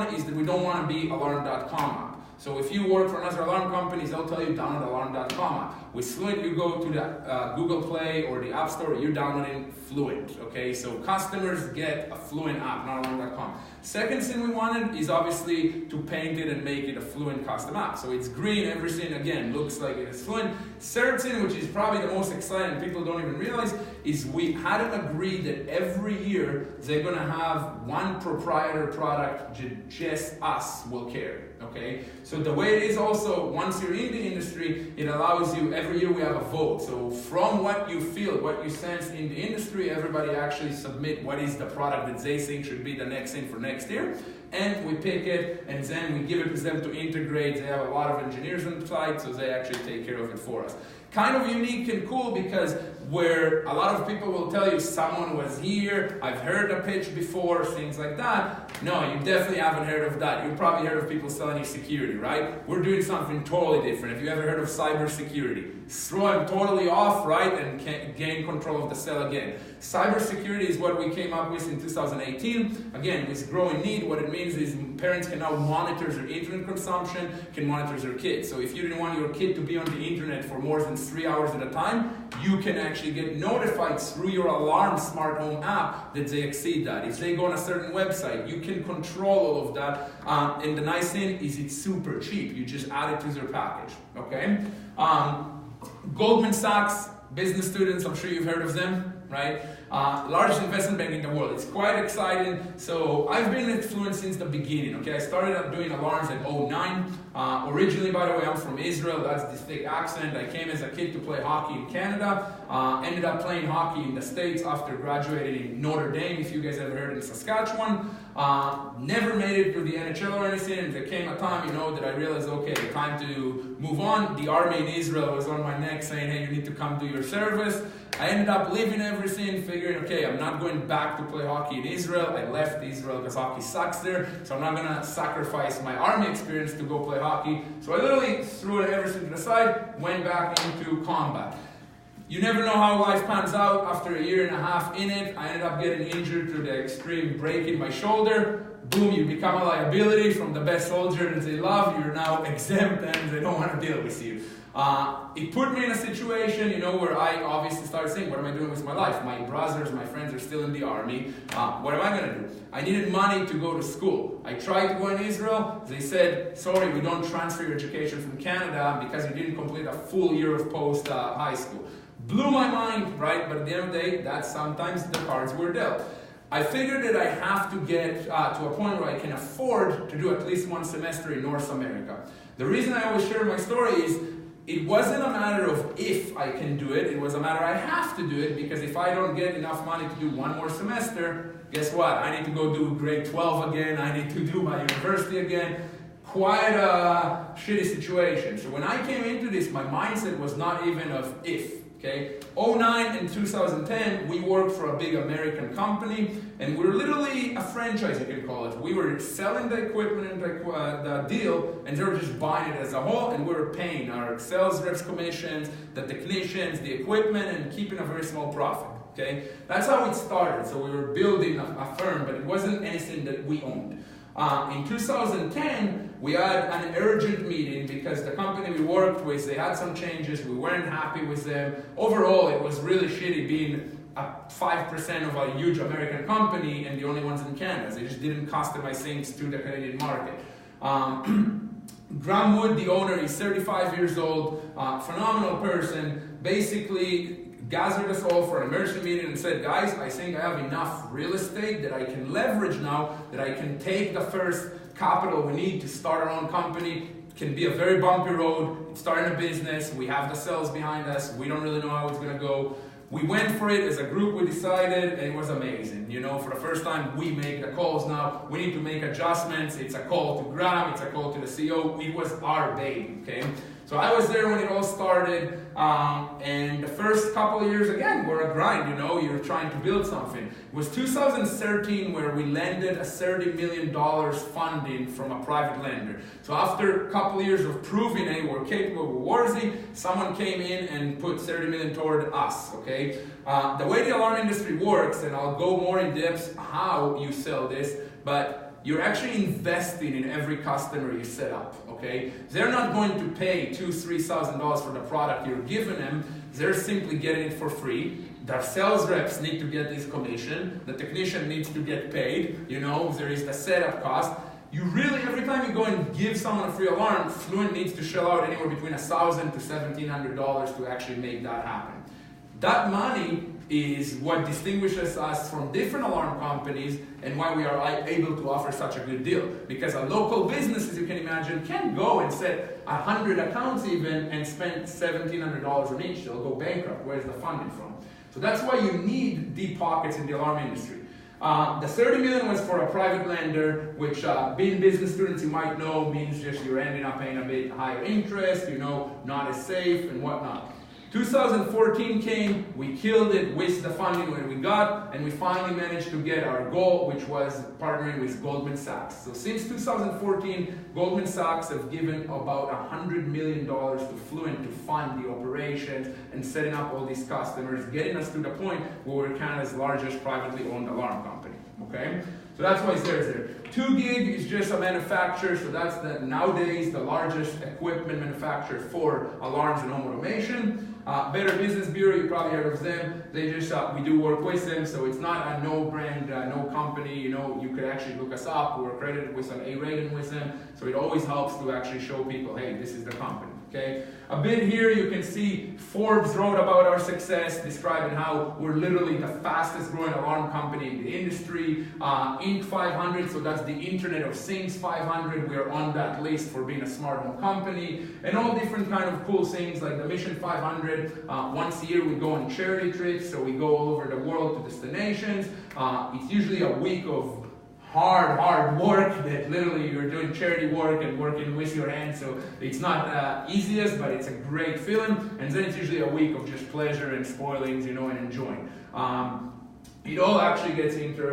is that we don't want to be alarm.com app. So if you work for another alarm companies, they'll tell you download alarm.com app. With Fluent, you go to the Google Play or the App Store, you're downloading Fluent, okay? So customers get a Fluent app, not alarm.com. Second thing we wanted is obviously to paint it and make it a Fluent custom app. So it's green, everything, again, looks like it is Fluent. Third thing, which is probably the most exciting, people don't even realize, is we had them agree that every year they're gonna have one proprietary product just us will carry, okay? So the way it is also, once you're in the industry, it allows you, every year we have a vote. So from what you feel, what you sense in the industry, everybody actually submit what is the product that they think should be the next thing for next year. And we pick it, and then we give it to them to integrate. They have a lot of engineers on the site, so they actually take care of it for us. Kind of unique and cool because where a lot of people will tell you someone was here, I've heard a pitch before, things like that. No, you definitely haven't heard of that. You've probably heard of people selling you security, right? We're doing something totally different. If you ever heard of cybersecurity, throw them totally off, right, and gain control of the cell again. Cybersecurity is what we came up with in 2018. Again, with growing need, what it means is parents can now monitor their internet consumption, can monitor their kids. So if you didn't want your kid to be on the internet for more than 3 hours at a time, you can actually get notified through your alarm smart home app that they exceed that. If they go on a certain website, you can control all of that. And the nice thing is it's super cheap. You just add it to their package, okay? Goldman Sachs, business students, I'm sure you've heard of them, right? Largest investment bank in the world. It's quite exciting. So I've been at Fluent since the beginning, okay? I started out doing alarms in 2009. Originally, by the way, I'm from Israel. That's this thick accent. I came as a kid to play hockey in Canada. Ended up playing hockey in the States after graduating in Notre Dame, if you guys ever heard in Saskatchewan. Never made it to the NHL or anything. And there came a time, that I realized, okay, time to move on. The army in Israel was on my neck saying, hey, you need to come do your service. I ended up leaving everything, figuring, okay, I'm not going back to play hockey in Israel. I left Israel because hockey sucks there, so I'm not going to sacrifice my army experience to go play hockey. So I literally threw everything to the side, went back into combat. You never know how life pans out. After a year and a half in it, I ended up getting injured to the extreme break in my shoulder. Boom, you become a liability from the best soldier that they love. You're now exempt and they don't want to deal with you. It put me in a situation, where I obviously started saying, what am I doing with my life? My brothers, my friends are still in the army. What am I going to do? I needed money to go to school. I tried to go in Israel. They said, sorry, we don't transfer your education from Canada because you didn't complete a full year of post-high school. Blew my mind, right? But at the end of the day, that's sometimes the cards were dealt. I figured that I have to get to a point where I can afford to do at least one semester in North America. The reason I always share my story is it wasn't a matter of if I can do it, it was a matter I have to do it, because if I don't get enough money to do one more semester, guess what? I need to go do grade 12 again, I need to do my university again. Quite a shitty situation. So when I came into this, my mindset was not even of if. Okay, 2009 and 2010, we worked for a big American company, and we were literally a franchise, you can call it. We were selling the equipment and the deal, and they were just buying it as a whole, and we were paying our sales reps commissions, the technicians, the equipment, and keeping a very small profit. Okay, that's how it started. So we were building a firm, but it wasn't anything that we owned. In 2010, we had an urgent meeting because the company we worked with, they had some changes, we weren't happy with them. Overall, it was really shitty being a 5% of a huge American company and the only ones in Canada. They just didn't customize things to the Canadian market. Graham Wood, the owner, is 35 years old, phenomenal person, basically gathered us all for an emergency meeting and said, guys, I think I have enough real estate that I can leverage now, that I can take the first capital we need to start our own company. It can be a very bumpy road, starting a business, we have the sales behind us, we don't really know how it's going to go. We went for it as a group, we decided, and it was amazing. For the first time, we make the calls now. We need to make adjustments. It's a call to Graham, it's a call to the CEO. It was our baby, okay? So I was there when it all started, and the first couple of years, again, were a grind, you're trying to build something. It was 2013 where we landed a $30 million funding from a private lender. So after a couple of years of proving, hey, we're capable, we're worthy, someone came in and put $30 million toward us, okay? The way the alarm industry works, and I'll go more in depth how you sell this, but you're actually investing in every customer you set up, okay? They're not going to pay $2,000-3,000 for the product you're giving them. They're simply getting it for free. The sales reps need to get this commission. The technician needs to get paid. You know, there is the setup cost. You really, every time you go and give someone a free alarm, Fluent needs to shell out anywhere between $1,000 to $1,700 to actually make that happen. That money is what distinguishes us from different alarm companies and why we are able to offer such a good deal. Because a local business, as you can imagine, can't go and set 100 accounts even and spend $1,700 on each. They'll go bankrupt. Where's the funding from? So that's why you need deep pockets in the alarm industry. The 30 million was for a private lender, which being business students you might know means just you're ending up paying a bit higher interest, you know, not as safe and whatnot. 2014 came, we killed it with the funding that we got, and we finally managed to get our goal, which was partnering with Goldman Sachs. So since 2014, Goldman Sachs have given about $100 million to Fluent to fund the operations and setting up all these customers, getting us to the point where we're Canada's largest privately owned alarm company, okay? So that's why it's there. 2GIG is just a manufacturer, so that's nowadays the largest equipment manufacturer for alarms and home automation. Better Business Bureau, you probably heard of them. They just, we do work with them, so it's not a no brand, no company, you know, you could actually look us up. We're accredited with an A rating with them, so it always helps to actually show people, hey, this is the company. Okay, a bit here you can see Forbes wrote about our success, describing how we're literally the fastest growing alarm company in the industry. Inc. 500, so that's the Internet of Things 500, we're on that list for being a smart home company, and all different kind of cool things like the Mission 500. Once a year we go on charity trips, so we go all over the world to destinations. It's usually a week of hard work that literally you're doing charity work and working with your hands, so it's not easiest, but it's a great feeling. And then it's usually a week of just pleasure and spoilings, you know, and enjoying. It all actually gets becomes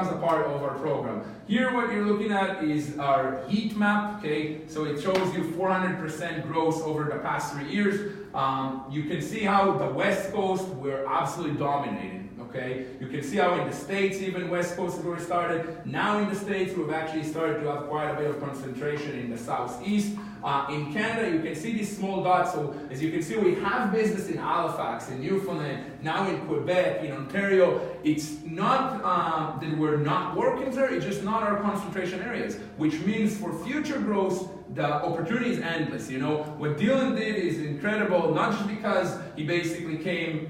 a part of our program. Here what you're looking at is our heat map, okay? So it shows you 400% growth over the past 3 years. You can see how the West Coast, we're absolutely dominating. Okay, you can see how in the States, even West Coast is where we started. Now in the States, we've actually started to have quite a bit of concentration in the Southeast. In Canada, you can see these small dots. So as you can see, we have business in Halifax, in Newfoundland, now in Quebec, in Ontario. It's not that we're not working there, it's just not our concentration areas, which means for future growth, the opportunity is endless, you know. What Dylan did is incredible, not just because he basically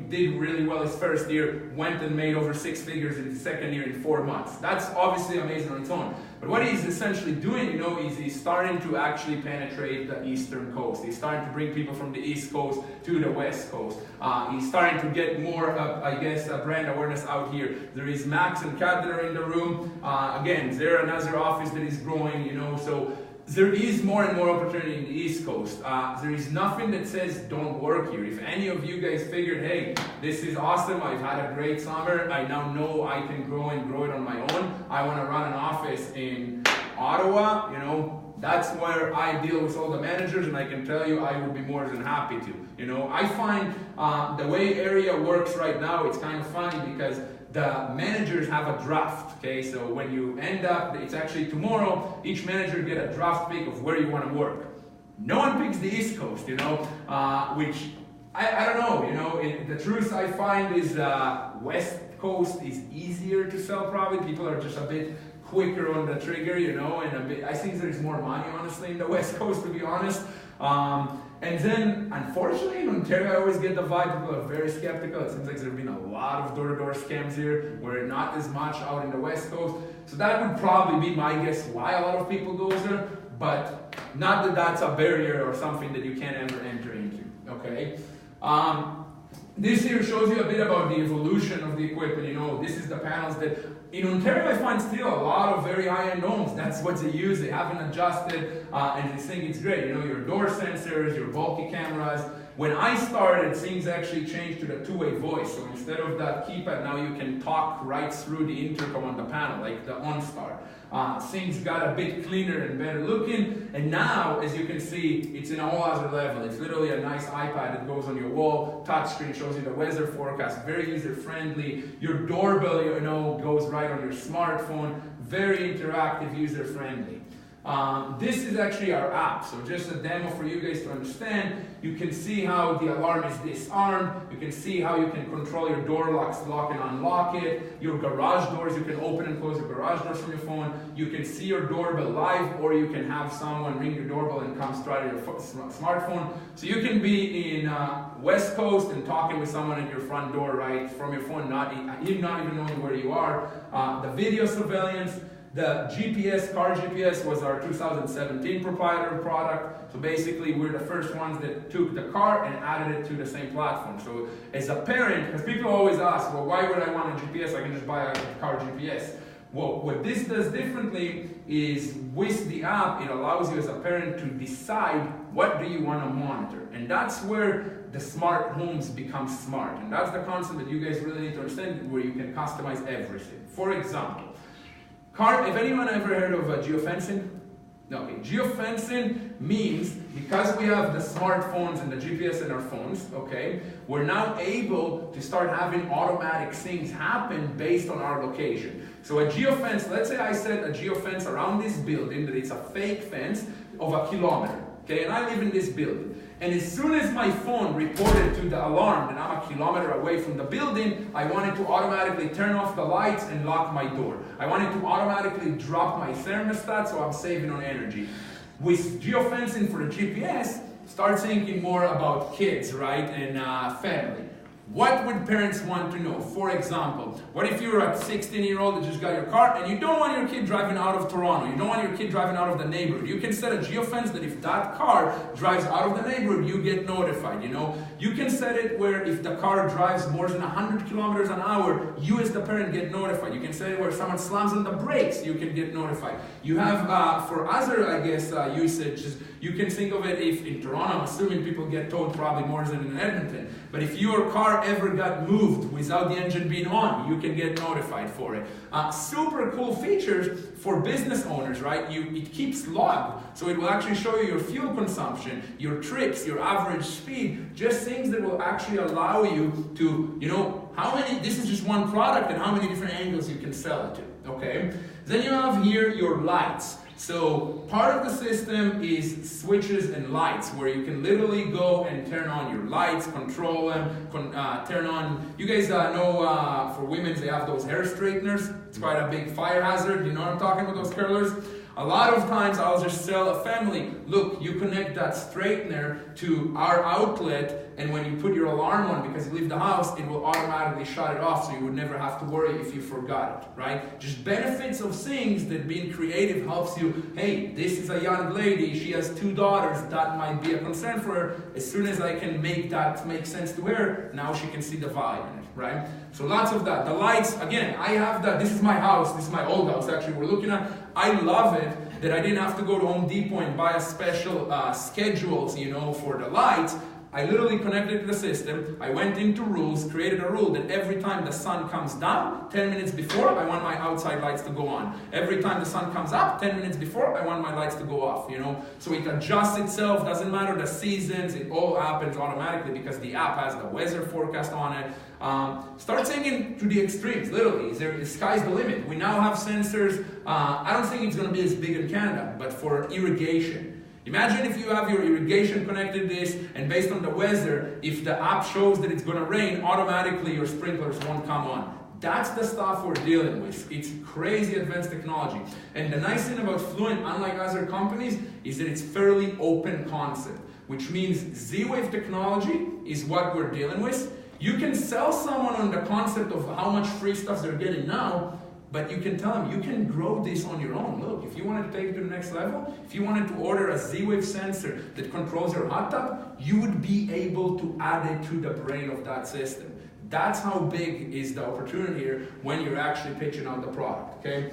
did really well his first year, went and made over 6 figures in his second year in 4 months. That's obviously amazing on its own. But what he's essentially doing, you know, is he's starting to actually penetrate the Eastern Coast. He's starting to bring people from the East Coast to the West Coast. He's starting to get more, brand awareness out here. There is Max and Kat that are in the room. Again, they're another office that is growing, you know, so there is more and more opportunity in the East Coast. There is nothing that says don't work here. If any of you guys figured, hey, this is awesome, I've had a great summer, I now know I can grow and grow it on my own, I want to run an office in Ottawa, you know, that's where I deal with all the managers, and I can tell you I would be more than happy to. You know, I find the way area works right now, it's kind of funny because the managers have a draft, okay? So when you end up, it's actually tomorrow, each manager get a draft pick of where you want to work. No one picks the East Coast, you know, which, I don't know, you know, the truth I find is West Coast is easier to sell probably. People are just a bit quicker on the trigger, you know, and I think there's more money, honestly, in the West Coast, to be honest. And then, unfortunately, in Ontario, I always get the vibe people are very skeptical. It seems like there have been a lot of door-to-door scams here, where not as much out in the West Coast. So that would probably be my guess why a lot of people go there, but not that that's a barrier or something that you can't ever enter into, okay? This here shows you a bit about the evolution of the equipment. You know, this is the panels that, in Ontario, I find still a lot of very high-end homes. That's what they use. They haven't adjusted, and they think it's great. You know, your door sensors, your bulky cameras. When I started, things actually changed to the two-way voice. So instead of that keypad, now you can talk right through the intercom on the panel, like the OnStar. Things got a bit cleaner and better looking, and now, as you can see, it's in a whole other level. It's literally a nice iPad that goes on your wall, touchscreen, shows you the weather forecast, very user-friendly. Your doorbell, goes right on your smartphone, very interactive, user-friendly. This is actually our app, so just a demo for you guys to understand. You can see how the alarm is disarmed. You can see how you can control your door locks, lock and unlock it. Your garage doors, you can open and close your garage doors from your phone. You can see your doorbell live, or you can have someone ring your doorbell and come straight to your smartphone. So you can be in West Coast and talking with someone at your front door, right, from your phone, not even knowing where you are. The video surveillance. The GPS, car GPS, was our 2017 proprietary product. So basically, we're the first ones that took the car and added it to the same platform. So as a parent, because people always ask, well, why would I want a GPS? I can just buy a car GPS. Well, what this does differently is with the app, it allows you as a parent to decide what do you want to monitor. And that's where the smart homes become smart. And that's the concept that you guys really need to understand, where you can customize everything. For example, have anyone ever heard of geofencing? No, okay. Geofencing means, because we have the smartphones and the GPS in our phones, okay, we're now able to start having automatic things happen based on our location. So a geofence, let's say I set a geofence around this building, that it's a fake fence of 1 kilometer, okay, and I live in this building. And as soon as my phone reported to the alarm that I'm 1 kilometer away from the building, I wanted to automatically turn off the lights and lock my door. I wanted to automatically drop my thermostat so I'm saving on energy. With geofencing for the GPS, start thinking more about kids, right, and family. What would parents want to know? For example, what if you're a 16-year-old that just got your car and you don't want your kid driving out of Toronto, you don't want your kid driving out of the neighborhood? You can set a geofence that if that car drives out of the neighborhood, you get notified, You can set it where if the car drives more than 100 kilometers an hour, you as the parent get notified. You can set it where someone slams on the brakes, you can get notified. You have, for other, usages, you can think of it if in Toronto, I'm assuming people get towed probably more than in Edmonton, but if your car ever got moved without the engine being on, you can get notified for it. Super cool features for business owners, right? It keeps log, so it will actually show you your fuel consumption, your trips, your average speed, just things that will actually allow you to, this is just one product and how many different angles you can sell it to, okay? Then you have here your lights. So part of the system is switches and lights, where you can literally go and turn on your lights, control them, turn on. You guys know for women they have those hair straighteners. It's quite a big fire hazard. You know what I'm talking about, those curlers? A lot of times I'll just tell a family, look, you connect that straightener to our outlet, and when you put your alarm on because you leave the house, it will automatically shut it off, so you would never have to worry if you forgot it, right? Just benefits of things that being creative helps you. Hey, this is a young lady, she has 2 daughters, that might be a concern for her. As soon as I can make that make sense to her, now she can see the value in it, right? So lots of that. The lights, again, I have that. This is my house, this is my old house actually we're looking at. I love it that I didn't have to go to Home Depot and buy a special schedules, for the lights. I literally connected to the system. I went into rules, created a rule that every time the sun comes down, 10 minutes before, I want my outside lights to go on. Every time the sun comes up, 10 minutes before, I want my lights to go off, So it adjusts itself, doesn't matter the seasons, it all happens automatically because the app has the weather forecast on it. Start thinking to the extremes, literally. The sky's the limit. We now have sensors. I don't think it's going to be as big in Canada, but for irrigation. Imagine if you have your irrigation connected to this, and based on the weather, if the app shows that it's going to rain, automatically your sprinklers won't come on. That's the stuff we're dealing with. It's crazy advanced technology. And the nice thing about Fluent, unlike other companies, is that it's fairly open concept, which means Z-Wave technology is what we're dealing with. You can sell someone on the concept of how much free stuff they're getting now, but you can tell them, you can grow this on your own. Look, if you wanted to take it to the next level, if you wanted to order a Z-Wave sensor that controls your hot tub, you would be able to add it to the brain of that system. That's how big is the opportunity here when you're actually pitching out the product, okay?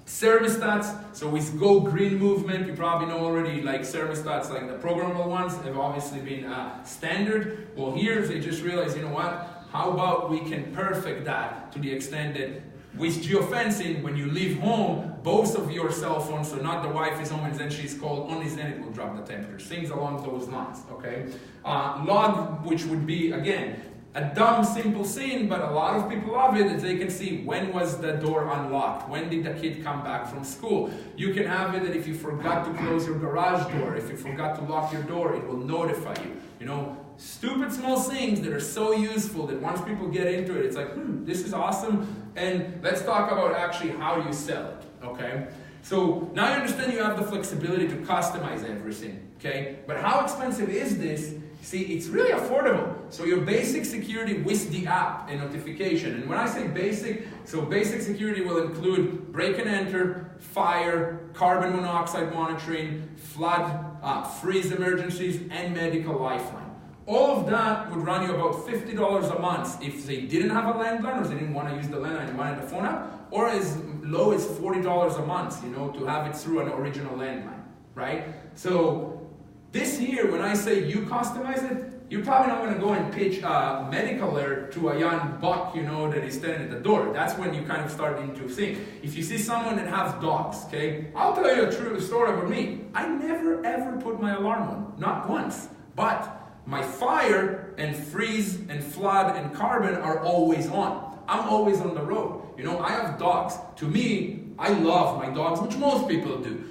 Thermostats, so with Go Green movement, you probably know already, like thermostats, like the programmable ones have obviously been standard. Well, here they just realized, you know what, how about we can perfect that to the extent that with geofencing, when you leave home, both of your cell phones, so not the wife is home and then she's called, only then it will drop the temperature. Things along those lines, okay? Log, which would be, again, a dumb, simple scene, but a lot of people love it, as they can see when was the door unlocked, when did the kid come back from school. You can have it that if you forgot to close your garage door, if you forgot to lock your door, it will notify you. You know, stupid small things that are so useful that once people get into it, it's like, this is awesome. And let's talk about actually how you sell it, okay? So now you understand you have the flexibility to customize everything, okay? But how expensive is this? See, it's really affordable. So your basic security with the app and notification. And when I say basic, so basic security will include break and enter, fire, carbon monoxide monitoring, flood, freeze emergencies, and medical lifeline. All of that would run you about $50 a month if they didn't have a landline or they didn't want to use the landline and wanted the phone app, or as low as $40 a month, you know, to have it through an original landline, right? So this here, when I say you customize it, you're probably not going to go and pitch a medical alert to a young buck, you know, that is standing at the door. That's when you kind of start into think. If you see someone that has dogs, okay, I'll tell you a true story about me. I never ever put my alarm on, not once, but my fire and freeze and flood and carbon are always on. I'm always on the road. You know, I have dogs. To me, I love my dogs, which most people do.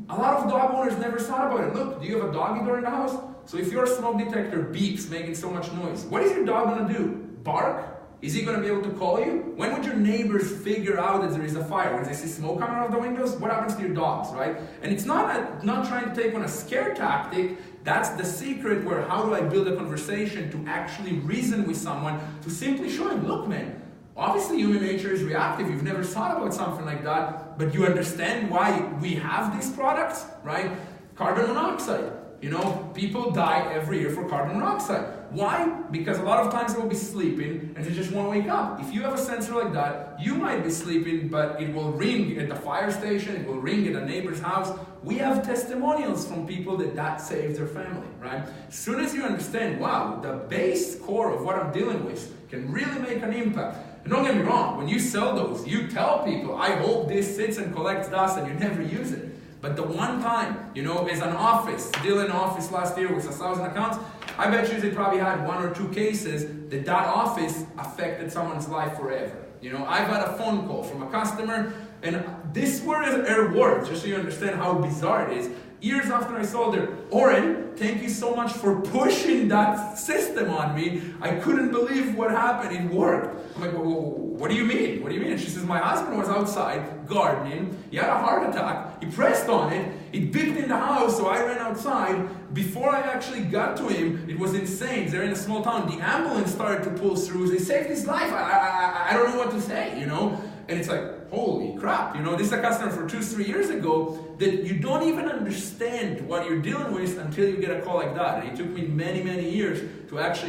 A lot of dog owners never thought about it. Look, do you have a doggy door in the house? So if your smoke detector beeps, making so much noise, what is your dog going to do? Bark? Is he going to be able to call you? When would your neighbors figure out that there is a fire? When they see smoke coming out of the windows? What happens to your dogs, right? And it's not trying to take on a scare tactic. That's the secret where how do I build a conversation to actually reason with someone, to simply show him, look man, obviously human nature is reactive. You've never thought about something like that, but you understand why we have these products, right? Carbon monoxide. You know, people die every year for carbon monoxide. Why? Because a lot of times they will be sleeping and they just won't wake up. If you have a sensor like that, you might be sleeping, but it will ring at the fire station, it will ring at a neighbor's house. We have testimonials from people that saved their family, right? As soon as you understand, wow, the base core of what I'm dealing with can really make an impact. And don't get me wrong, when you sell those, you tell people, I hope this sits and collects dust and you never use it. But the one time, you know, as an office, still in office last year with 1,000 accounts, I bet you they probably had 1 or 2 cases that office affected someone's life forever. You know, I've had a phone call from a customer, and this were their words, just so you understand how bizarre it is. Years after I sold her, Oren, thank you so much for pushing that system on me. I couldn't believe what happened. It worked. I'm like, well, what do you mean? What do you mean? And she says, my husband was outside gardening. He had a heart attack. He pressed on it. It beeped in the house, so I ran outside. Before I actually got to him, it was insane. They're in a small town. The ambulance started to pull through. They saved his life. I don't know what to say, you know? And it's like, holy crap, you know, this is a customer for 2-3 years ago that you don't even understand what you're dealing with until you get a call like that. And it took me many, many years to actually